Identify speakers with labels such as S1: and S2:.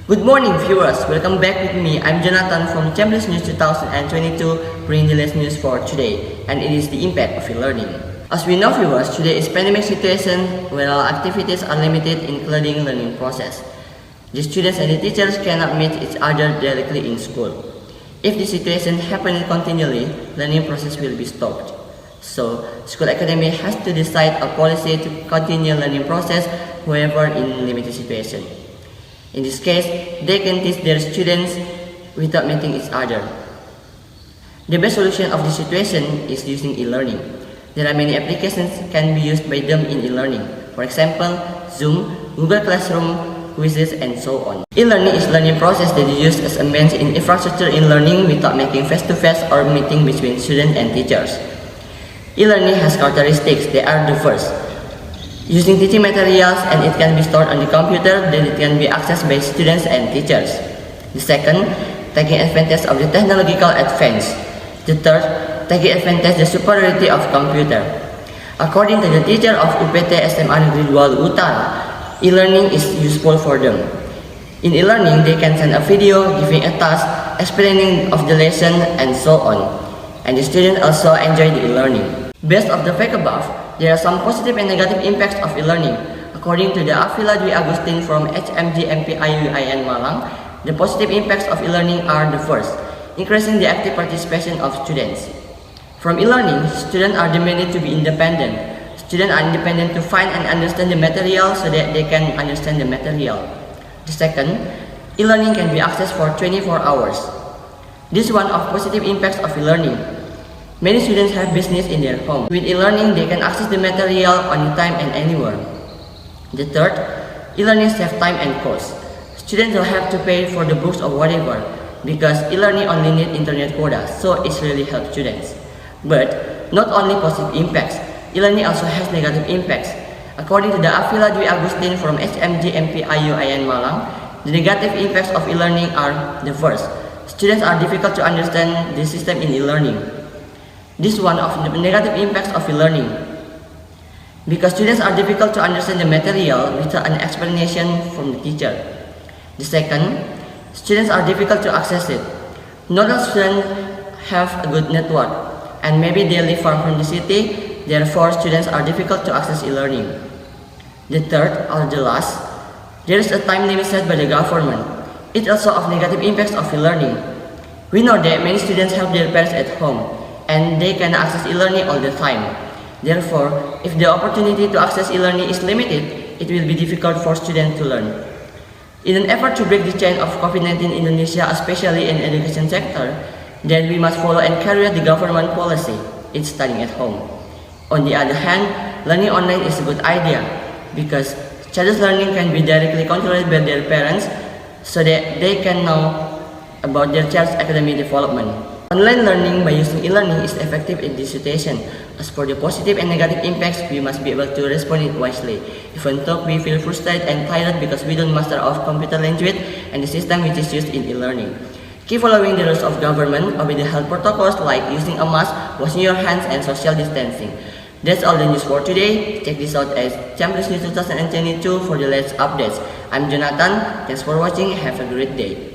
S1: Good morning, viewers. Welcome back with me. I'm Jonathan from Chambliss News 2022, bringing the latest news for today, and it is the impact of e-learning. As we know, viewers, today is pandemic situation where all activities are limited, including learning process. The students and the teachers cannot meet each other directly in school. If the situation happens continually, learning process will be stopped. So, school academy has to decide a policy to continue learning process, however, in limited situation. In this case, they can teach their students without meeting each other. The best solution of this situation is using e-learning. There are many applications can be used by them in e-learning. For example, Zoom, Google Classroom, quizzes, and so on. E-learning is learning process that is used as a means in infrastructure in learning without making face-to-face or meeting between students and teachers. E-learning has characteristics. They are the first, using teaching materials, and it can be stored on the computer, then it can be accessed by students and teachers. The second, taking advantage of the technological advance. The third, taking advantage the superiority of computer. According to the teacher of UPT SMA Negeri 2 Utara, e-learning is useful for them. In e-learning, they can send a video, giving a task, explaining of the lesson, and so on. And the students also enjoy the e-learning. Based on the fact above, there are some positive and negative impacts of e-learning. According to the Afila Dwi Agustin from HMG MPIU IN Malang, the positive impacts of e-learning are the first, increasing the active participation of students. From e-learning, students are demanded to be independent. Students are independent to find and understand the material so that they can understand the material. The second, e-learning can be accessed for 24 hours. This is one of positive impacts of e-learning. Many students have business in their home. With e-learning, they can access the material anytime and anywhere. The third, e-learning saves time and cost. Students don't have to pay for the books or whatever because e-learning only needs internet quota, so it really helps students. But not only positive impacts, e-learning also has negative impacts. According to the Afila Dwi Agustin from HMG MPIU IN Malang, the negative impacts of e-learning are the first, students are difficult to understand the system in e-learning. This is one of the negative impacts of e-learning. Because students are difficult to understand the material without an explanation from the teacher. The second, students are difficult to access it. Not all students have a good network, and maybe they live far from the city, therefore students are difficult to access e-learning. The third, or the last, there is a time limit set by the government. It also of negative impacts of e-learning. We know that many students have their parents at home, and they can access e-learning all the time. Therefore, if the opportunity to access e-learning is limited, it will be difficult for students to learn. In an effort to break the chain of COVID-19 in Indonesia, especially in the education sector, then we must follow and carry out the government policy, it's studying at home. On the other hand, learning online is a good idea because children's learning can be directly controlled by their parents so that they can know about their child's academic development. Online learning by using e-learning is effective in this situation. As for the positive and negative impacts, we must be able to respond it wisely. Even though we feel frustrated and tired because we don't master of computer language and the system which is used in e-learning. Keep following the rules of government, obey the health protocols like using a mask, washing your hands, and social distancing. That's all the news for today. Check this out as Chambliss News 2022 for the latest updates. I'm Jonathan. Thanks for watching. Have a great day.